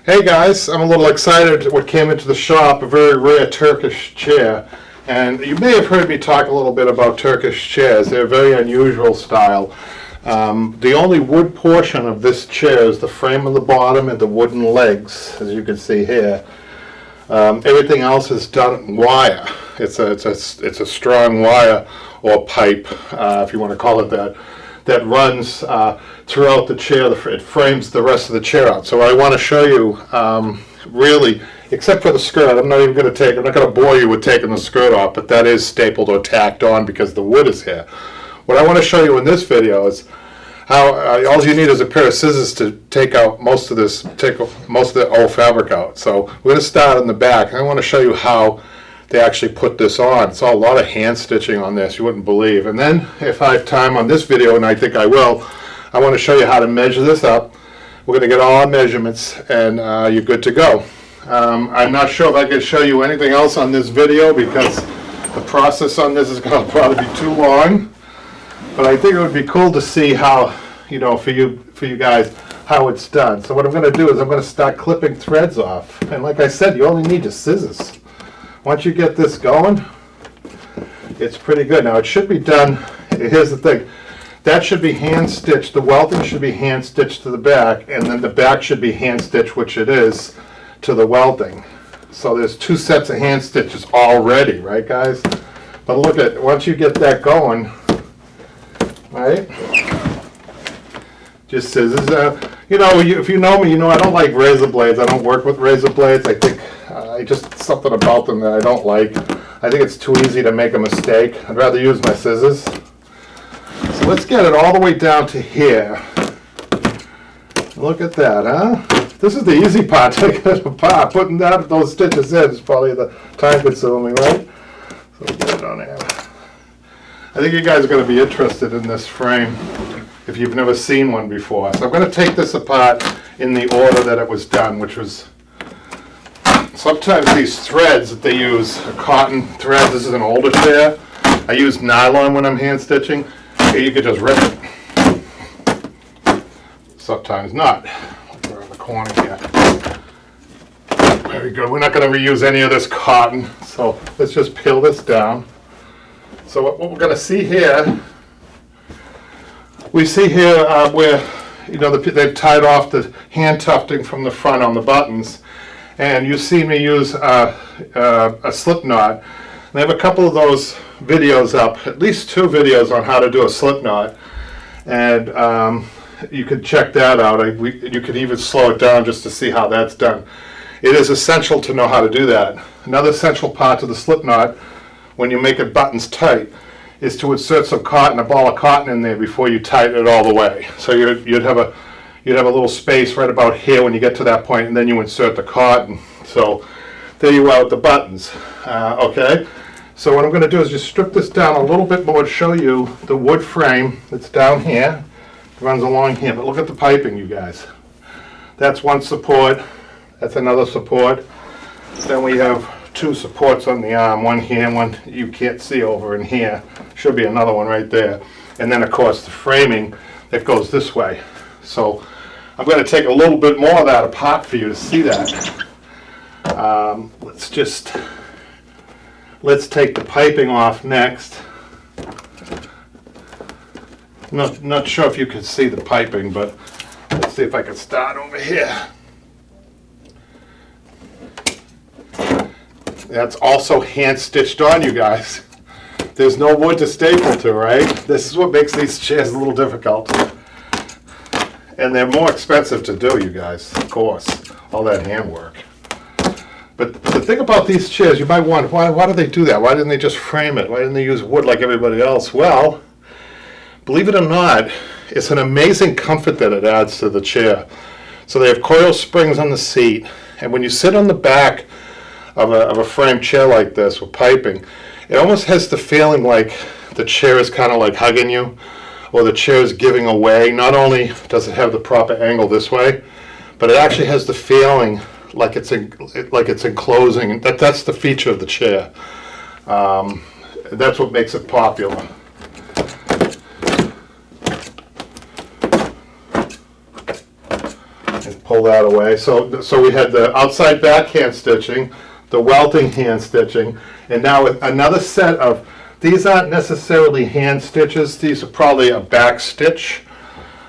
Hey guys, I'm a little excited at what came into the shop, a very rare Turkish chair. And you may have heard me talk a little bit about Turkish chairs. They're a very unusual style. The only wood portion of this chair is the frame on the bottom and the wooden legs, as you can see here. Everything else is done in wire. It's a strong wire or pipe, if you want to call it that, that runs throughout the chair. It frames the rest of the chair out. So I want to show you, really, except for the skirt, I'm not going to bore you with taking the skirt off, but that is stapled or tacked on because the wood is here. What I want to show you in this video is how all you need is a pair of scissors to take most of the old fabric out. So we're going to start in the back. I want to show you how they actually put this on. It's all a lot of hand stitching on this, you wouldn't believe. And then if I have time on this video, and I think I will, I want to show you how to measure this up. We're going to get all our measurements and you're good to go. I'm not sure if I can show you anything else on this video because the process on this is going to probably be too long. But I think it would be cool to see how, for you guys, how it's done. So what I'm going to do is I'm going to start clipping threads off. And like I said, you only need your scissors. Once you get this going, it's pretty good. Now it should be done, here's the thing, that should be hand stitched, the welting should be hand stitched to the back, and then the back should be hand stitched, which it is, to the welting. So there's two sets of hand stitches already, right guys? But look at, once you get that going, right? Just scissors. If you know me, I don't like razor blades. I don't work with razor blades. I think just something about them that I don't like. I think it's too easy to make a mistake. I'd rather use my scissors. So let's get it all the way down to here. Look at that, huh? This is the easy part, taking it apart. Putting those stitches in is probably the time consuming, right? So we'll get it on there. I think you guys are going to be interested in this frame if you've never seen one before. So I'm going to take this apart in the order that it was done, which was sometimes these threads that they use are cotton threads. This is an older chair. I use nylon when I'm hand stitching. You could just rip it. Sometimes not. Like around the corner here. Very good. We're not going to reuse any of this cotton. So let's just peel this down. So what we're going to see here, we see here where they've tied off the hand tufting from the front on the buttons. And you see me use a slip knot. And I have a couple of those videos up, at least 2 videos on how to do a slip knot. And you could check that out. You could even slow it down just to see how that's done. It is essential to know how to do that. Another essential part to the slip knot, when you make it buttons tight, is to insert some cotton, a ball of cotton in there before you tighten it all the way. So you'd have a little space right about here when you get to that point, and then you insert the cotton. So there you are with the buttons. Okay, so what I'm going to do is just strip this down a little bit more to show you the wood frame that's down here. It runs along here, but look at the piping, you guys. That's one support, that's another support. Then we have 2 supports on the arm, one here, one you can't see over in here. Should be another one right there. And then of course the framing that goes this way. So I'm going to take a little bit more of that apart for you to see that. Let's take the piping off next. Not sure if you can see the piping, but let's see if I can start over here. That's also hand stitched on, you guys. There's no wood to staple to, right? This is what makes these chairs a little difficult. And they're more expensive to do, you guys, of course, all that handwork. But the thing about these chairs, you might wonder, why do they do that? Why didn't they just frame it? Why didn't they use wood like everybody else? Well, believe it or not, it's an amazing comfort that it adds to the chair. So they have coil springs on the seat, and when you sit on the back of a framed chair like this with piping, it almost has the feeling like the chair is kind of like hugging you, or the chair is giving away. Not only does it have the proper angle this way, but it actually has the feeling like it's enclosing. That's the feature of the chair. That's what makes it popular. pull that away. So we had the outside back hand stitching, the welting hand stitching, and now with another set of, these aren't necessarily hand stitches, these are probably a back stitch.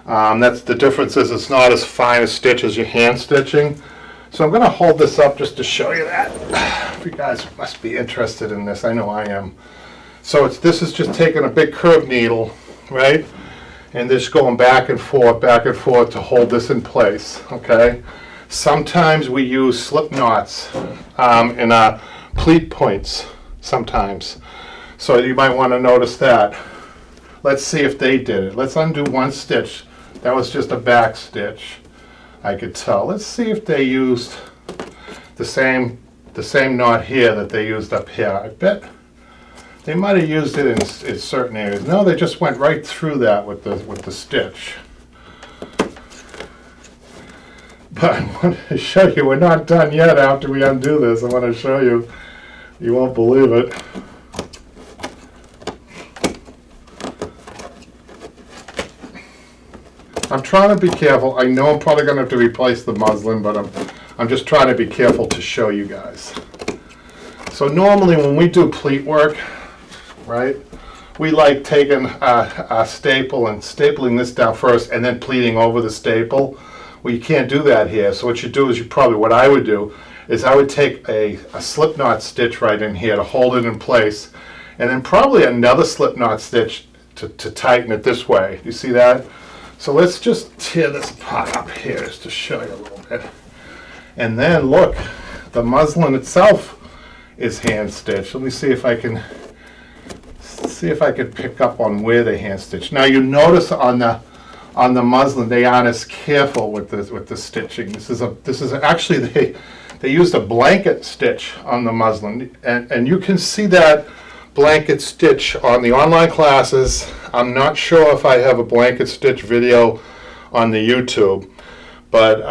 That's the difference, is it's not as fine a stitch as your hand stitching. So I'm going to hold this up just to show you that. You guys must be interested in this, I know I am. So this is just taking a big curved needle, right? And just going back and forth to hold this in place, okay? Sometimes we use slip knots in our pleat points, sometimes. So you might want to notice that. Let's see if they did it. Let's undo one stitch. That was just a back stitch, I could tell. Let's see if they used the same knot here that they used up here. I bet they might have used it in certain areas. No, they just went right through that with the stitch. But I want to show you, we're not done yet after we undo this. I want to show you. You won't believe it. I'm trying to be careful. I know I'm probably going to have to replace the muslin, but I'm just trying to be careful to show you guys. So normally when we do pleat work, right, we like taking a staple and stapling this down first and then pleating over the staple. Well, you can't do that here. So what you do is what I would do is I would take a slip knot stitch right in here to hold it in place, and then probably another slip knot stitch to tighten it this way. You see that? So let's just tear this part up here just to show you a little bit. And then look, the muslin itself is hand stitched. Let me see if I can pick up on where they hand stitched. Now you notice on the muslin they aren't as careful with the stitching. This is actually they used a blanket stitch on the muslin, and you can see that blanket stitch on the online classes. I'm not sure if I have a blanket stitch video on the YouTube, but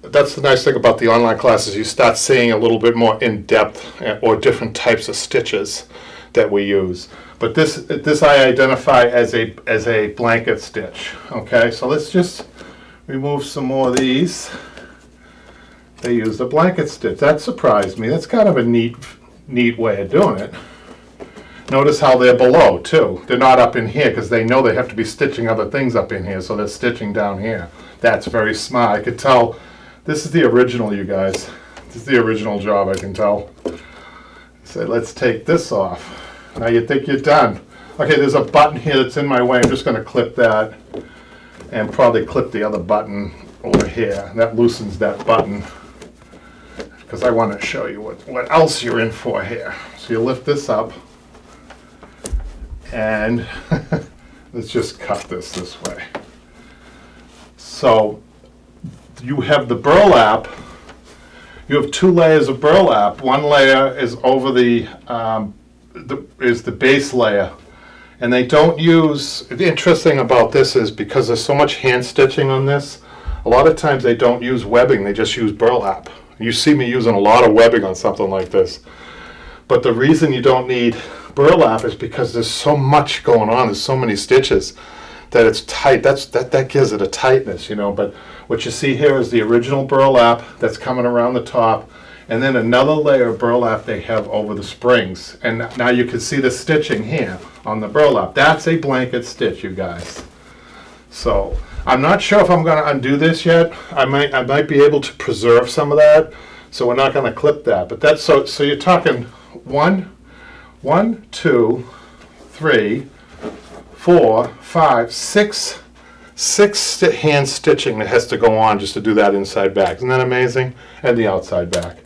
that's the nice thing about the online classes. You start seeing a little bit more in depth or different types of stitches that we use. But this I identify as a blanket stitch. Okay, so let's just remove some more of these. They used a blanket stitch. That surprised me. That's kind of a neat way of doing it. Notice how they're below too. They're not up in here because they know they have to be stitching other things up in here, so they're stitching down here. That's very smart. I could tell this is the original, you guys. This is the original job, I can tell. So let's take this off. Now you think you're done. Okay, there's a button here that's in my way. I'm just going to clip that and probably clip the other button over here. That loosens that button because I want to show you what else you're in for here. So you lift this up. And let's just cut this way. So you have the burlap. You have two layers of burlap. One layer is over the base layer, and they don't use. The interesting about this is because there's so much hand stitching on this. A lot of times they don't use webbing. They just use burlap. You see me using a lot of webbing on something like this. But the reason you don't need burlap is because there's so much going on. There's so many stitches that it's tight. That gives it a tightness, you know. But what you see here is the original burlap that's coming around the top, and then another layer of burlap they have over the springs. And now you can see the stitching here on the burlap. That's a blanket stitch, you guys. So I'm not sure if I'm going to undo this yet. I might be able to preserve some of that. So we're not going to clip that. But that's so you're talking 1, 2, 3, 4, 5, 6 hand stitching that has to go on just to do that inside back. Isn't that amazing? And the outside back.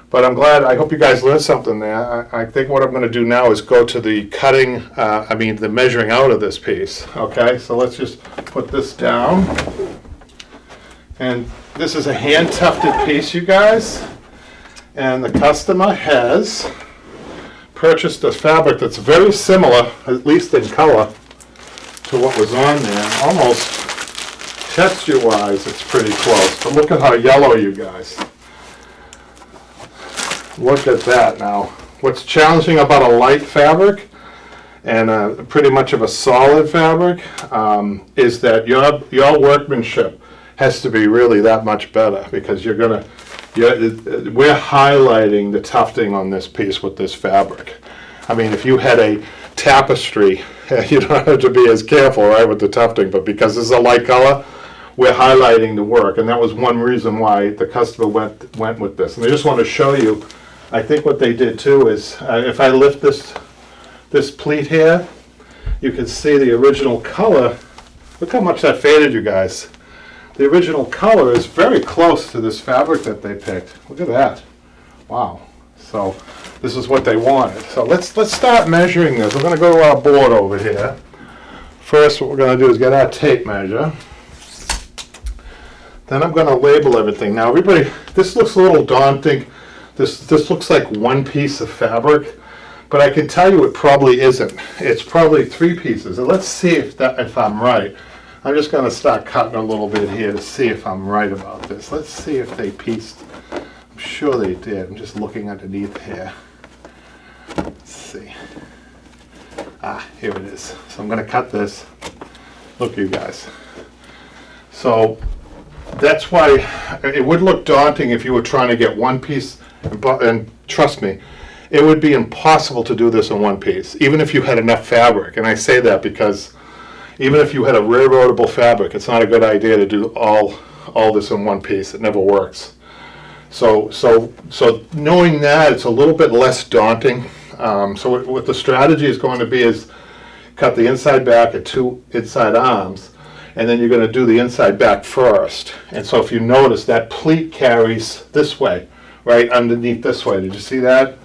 But I'm glad, I hope you guys learned something there. I think what I'm going to do now is go to the cutting, the measuring out of this piece. Okay, so let's just put this down. And this is a hand tufted piece, you guys. And the customer has purchased a fabric that's very similar, at least in color, to what was on there. Almost texture-wise, it's pretty close. But look at how yellow, you guys. Look at that now. What's challenging about a light fabric and pretty much of a solid fabric is that your workmanship has to be really that much better, because we're highlighting the tufting on this piece with this fabric. I mean, if you had a tapestry, you don't have to be as careful, right, with the tufting, but because this is a light color, we're highlighting the work, and that was one reason why the customer went with this. And I just want to show you, I think what they did too is, if I lift this pleat here, you can see the original color. Look how much that faded, you guys. The original color is very close to this fabric that they picked. Look at that. Wow. So this is what they wanted. So let's start measuring this. We're going to go to our board over here. First, what we're going to do is get our tape measure. Then I'm going to label everything. Now, everybody, this looks a little daunting. This looks like one piece of fabric, but I can tell you it probably isn't. It's probably 3 pieces. And let's see if I'm right. I'm just going to start cutting a little bit here to see if I'm right about this. Let's see if they pieced. I'm sure they did. I'm just looking underneath here. Let's see. Here it is. So I'm going to cut this. Look, you guys. So that's why it would look daunting if you were trying to get one piece, and trust me, it would be impossible to do this in one piece, even if you had enough fabric. And I say that because even if you had a railroadable fabric, it's not a good idea to do all this in one piece. It never works. So knowing that, it's a little bit less daunting. So what the strategy is going to be is cut the inside back at 2 inside arms, and then you're going to do the inside back first. And so if you notice, that pleat carries this way, right underneath this way. Did you see that?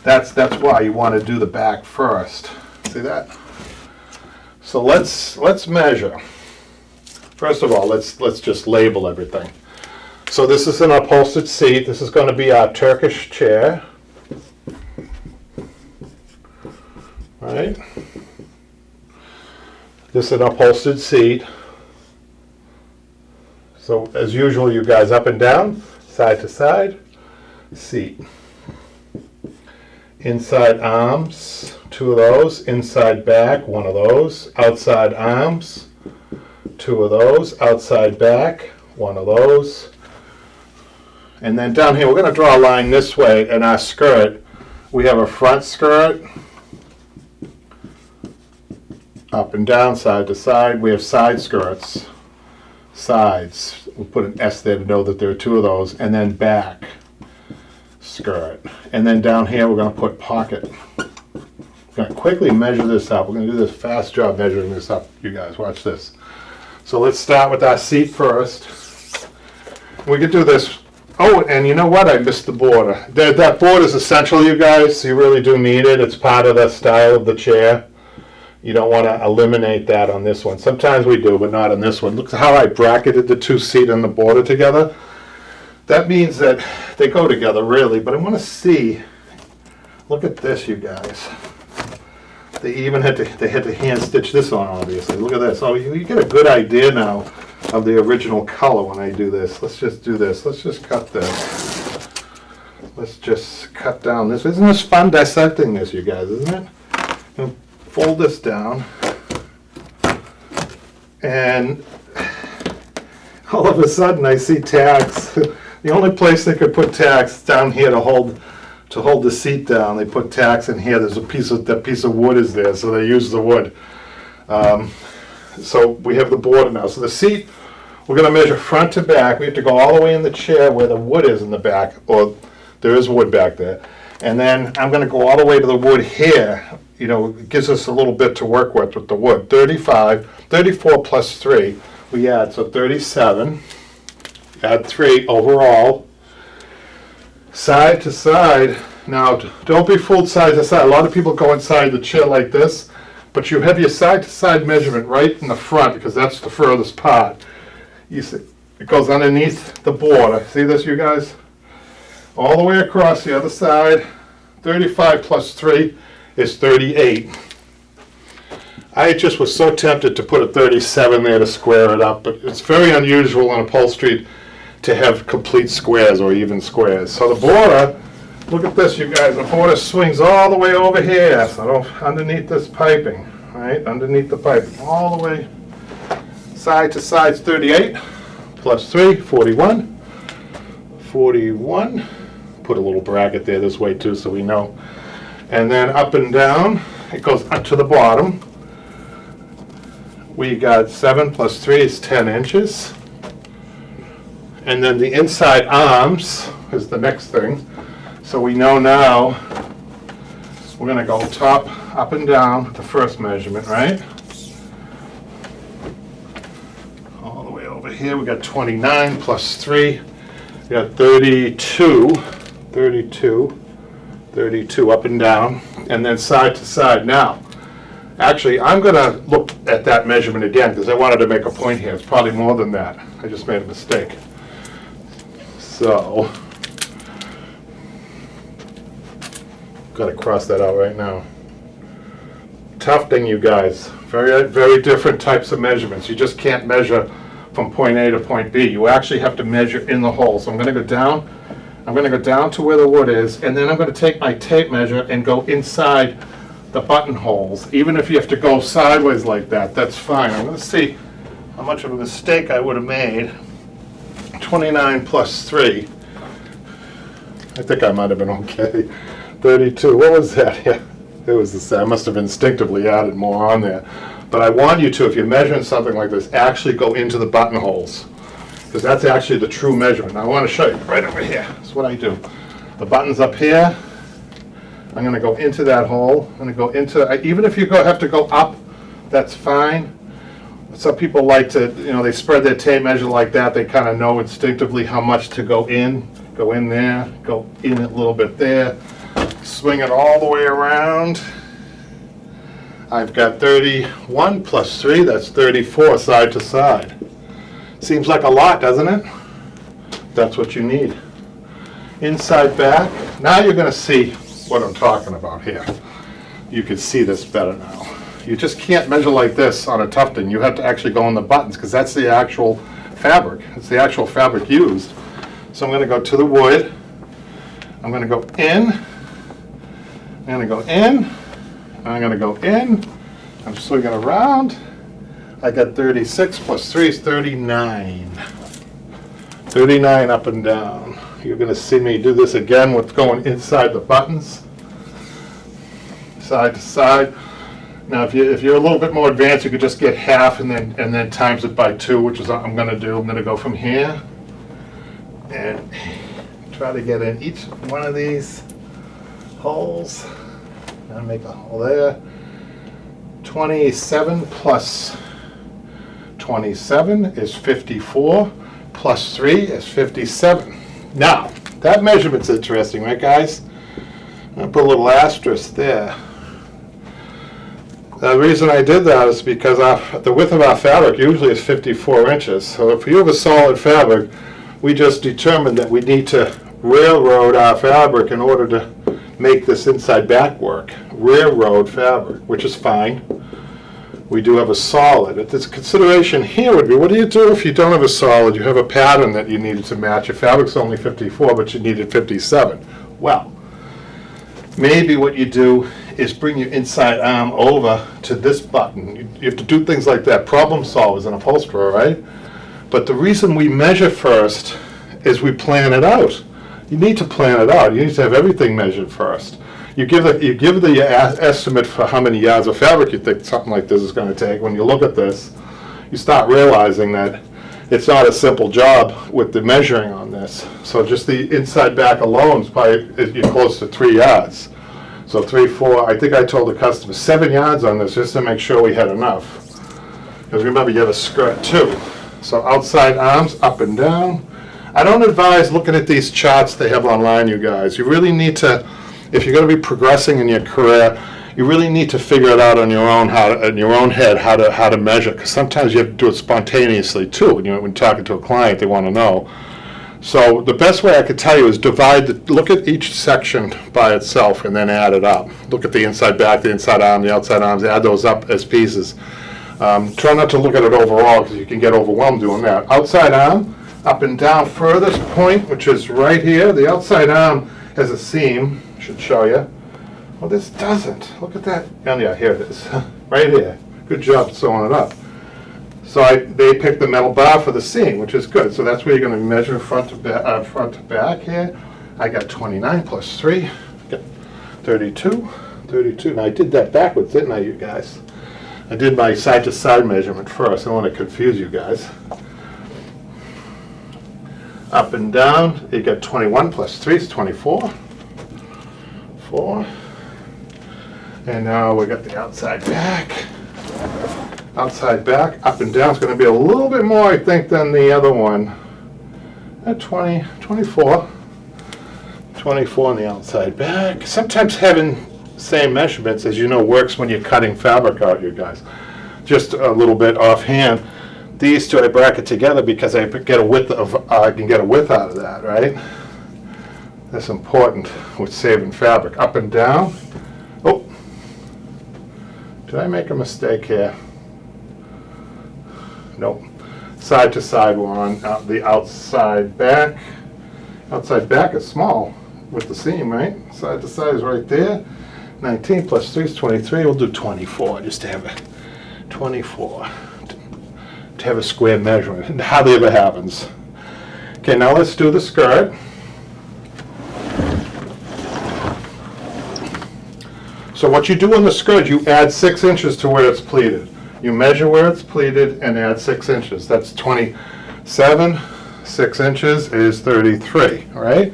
That's why you want to do the back first. See that? So let's measure. First of all, let's just label everything. So this is an upholstered seat. This is going to be our Turkish chair. Right? This is an upholstered seat. So as usual, you guys up and down, side to side, seat. Inside arms, 2 of those. Inside back, 1 of those. Outside arms, 2 of those. Outside back, 1 of those. And then down here, we're going to draw a line this way in our skirt. We have a front skirt, up and down, side to side. We have side skirts, sides. We'll put an S there to know that there are 2 of those. And then back skirt. And then down here, we're going to put pocket. We're going to quickly measure this up. We're going to do this fast job measuring this up, you guys. Watch this. So let's start with our seat first. We could do this. Oh, and you know what? I missed the border. That border is essential, you guys. You really do need it. It's part of the style of the chair. You don't want to eliminate that on this one. Sometimes we do, but not on this one. Look how I bracketed the 2 seat and the border together. That means that they go together, really. But I want to see. Look at this, you guys. They even had to hand stitch this on, obviously. Look at this. Oh, you get a good idea now of the original color when I do this. Let's just do this. Let's just cut this. Let's just cut down this. Isn't this fun dissecting this, you guys, isn't it? And fold this down. And all of a sudden I see tacks. The only place they could put tacks down here to hold the seat down, they put tacks in here. There's that piece of wood is there, so they use the wood. So we have the border now. So the seat, we're going to measure front to back. We have to go all the way in the chair where the wood is in the back, or there is wood back there. And then I'm going to go all the way to the wood here. You know, it gives us a little bit to work with the wood. 34 plus 3, we add, so 37. Add 3 overall. Side to side. Now, don't be fooled side to side. A lot of people go inside the chair like this, but you have your side to side measurement right in the front because that's the furthest part. You see, it goes underneath the border. See this, you guys? All the way across the other side. 35 plus 3 is 38. I just was so tempted to put a 37 there to square it up, but it's very unusual in upholstery to have complete squares or even squares. So the border, look at this, you guys. The border swings all the way over here, so underneath this piping, right? Underneath the piping, all the way side to side is 38. plus 3, 41. 41. Put a little bracket there this way too so we know. And then up and down, it goes up to the bottom. We got 7 plus 3 is 10 inches. And then the inside arms is the next thing. So we know now we're going to go top, up and down with the first measurement, right? All the way over here, we got 29 plus 3. We got 32, 32, 32 up and down, and then side to side. Now, actually, I'm going to look at that measurement again because I wanted to make a point here. It's probably more than that. I just made a mistake. So, got to cross that out right now. Tough thing, you guys. Very, very different types of measurements. You just can't measure from point A to point B. You actually have to measure in the hole. So I'm going to go down. I'm going to go down to where the wood is, and then I'm going to take my tape measure and go inside the buttonholes. Even if you have to go sideways like that, that's fine. I'm going to see how much of a mistake I would have made. 29 plus 3. I think I might have been okay. 32. What was that? Yeah, it was the same. I must have instinctively added more on there. But I want you to, if you're measuring something like this, actually go into the buttonholes, because that's actually the true measurement. Now, I want to show you right over here. That's what I do. The button's up here. I'm going to go into that hole. I'm going to go into, even if you have to go up, that's fine. Some people like to, they spread their tape measure like that. They kind of know instinctively how much to go in there, go in a little bit there, swing it all the way around. I've got 31 plus 3, that's 34 side to side. Seems like a lot, doesn't it? That's what you need. Inside back. Now you're going to see what I'm talking about here. You can see this better now. You just can't measure like this on a tufting. You have to actually go in the buttons because that's the actual fabric. It's the actual fabric used. So I'm going to go to the wood. I'm going to go in. I'm going to go in. I'm going to go in. I'm swinging around. I got 36 plus 3 is 39. 39 up and down. You're going to see me do this again with going inside the buttons. Side to side. Now, if you're a little bit more advanced, you could just get half and then times it by 2, which is what I'm going to do. I'm going to go from here and try to get in each one of these holes. I'll make a hole there. 27 plus 27 is 54. Plus 3 is 57. Now, that measurement's interesting, right, guys? I'm going to put a little asterisk there. The reason I did that is because the width of our fabric usually is 54 inches. So if you have a solid fabric, we just determined that we need to railroad our fabric in order to make this inside back work. Railroad fabric, which is fine. We do have a solid. This consideration here would be, what do you do if you don't have a solid? You have a pattern that you needed to match. Your fabric's only 54, but you needed 57. Well, maybe what you do is bring your inside arm over to this button. You have to do things like that. Problem solve as an upholsterer, right? But the reason we measure first is we plan it out. You need to plan it out. You need to have everything measured first. You give the estimate for how many yards of fabric you think something like this is going to take. When you look at this, you start realizing that it's not a simple job with the measuring on this. So just the inside back alone is probably you're close to 3 yards. So 3, 4, I think I told the customer 7 yards on this just to make sure we had enough. Because remember, you have a skirt too. So outside arms, up and down. I don't advise looking at these charts they have online, you guys. You really need to, if you're going to be progressing in your career, you really need to figure it out on your own, in your own head, how to measure. Because sometimes you have to do it spontaneously too. When talking to a client, they want to know. So the best way I could tell you is look at each section by itself and then add it up. Look at the inside back, the inside arm, the outside arms, add those up as pieces. Try not to look at it overall because you can get overwhelmed doing that. Outside arm, up and down, furthest point, which is right here. The outside arm has a seam, should show you. Well, this doesn't. Look at that. Oh, yeah, here it is. Right here. Good job sewing it up. So they picked the metal bar for the seam, which is good. So that's where you're going to measure front to back here. I got 29 plus 3, got 32. Now I did that backwards, didn't I, you guys? I did my side-to-side measurement first. I don't want to confuse you guys. Up and down, you got 21 plus 3 is 24. 4. And now we got the outside back. Outside back, up and down is going to be a little bit more, I think, than the other one. At 24. 24 on the outside back. Sometimes having same measurements, as you know, works when you're cutting fabric out, you guys. Just a little bit offhand. These two I bracket together because I get a width of I can get a width out of that, right? That's important with saving fabric. Up and down. Oh, did I make a mistake here? Nope. Side to side, we're on the outside back. Outside back is small with the seam, right? Side to side is right there. 19 plus 3 is 23. We'll do 24 just to have a 24. To have a square measurement. It hardly ever happens. Okay, now let's do the skirt. So what you do in the skirt, you add 6 inches to where it's pleated. You measure where it's pleated and add 6 inches. That's 27. 6 inches is 33, right?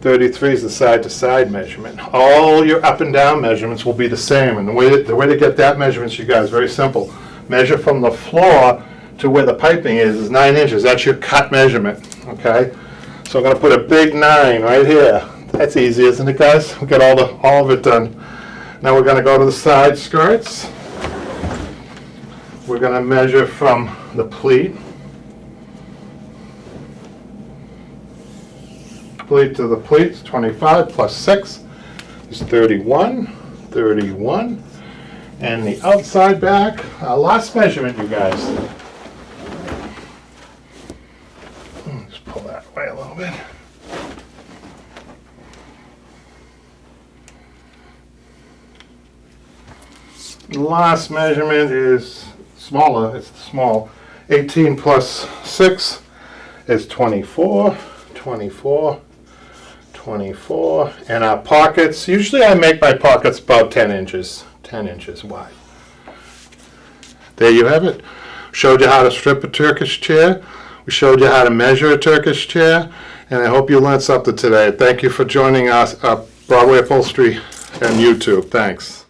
33 is the side-to-side measurement. All your up and down measurements will be the same. And the way to get that measurement, you guys, very simple. Measure from the floor to where the piping is 9 inches. That's your cut measurement, okay? So I'm going to put a big 9 right here. That's easy, isn't it, guys? We got all of it done. Now we're going to go to the side skirts. We're going to measure from the pleat. Pleat to the pleats, 25 plus 6 is 31. 31. And the outside back, last measurement, you guys. Just pull that away a little bit. The last measurement is smaller, it's small. 18 plus 6 is 24. 24. 24. And our pockets, usually I make my pockets about 10 inches. 10 inches wide. There you have it. Showed you how to strip a Turkish chair. We showed you how to measure a Turkish chair. And I hope you learned something today. Thank you for joining us at Broadway Upholstery and YouTube. Thanks.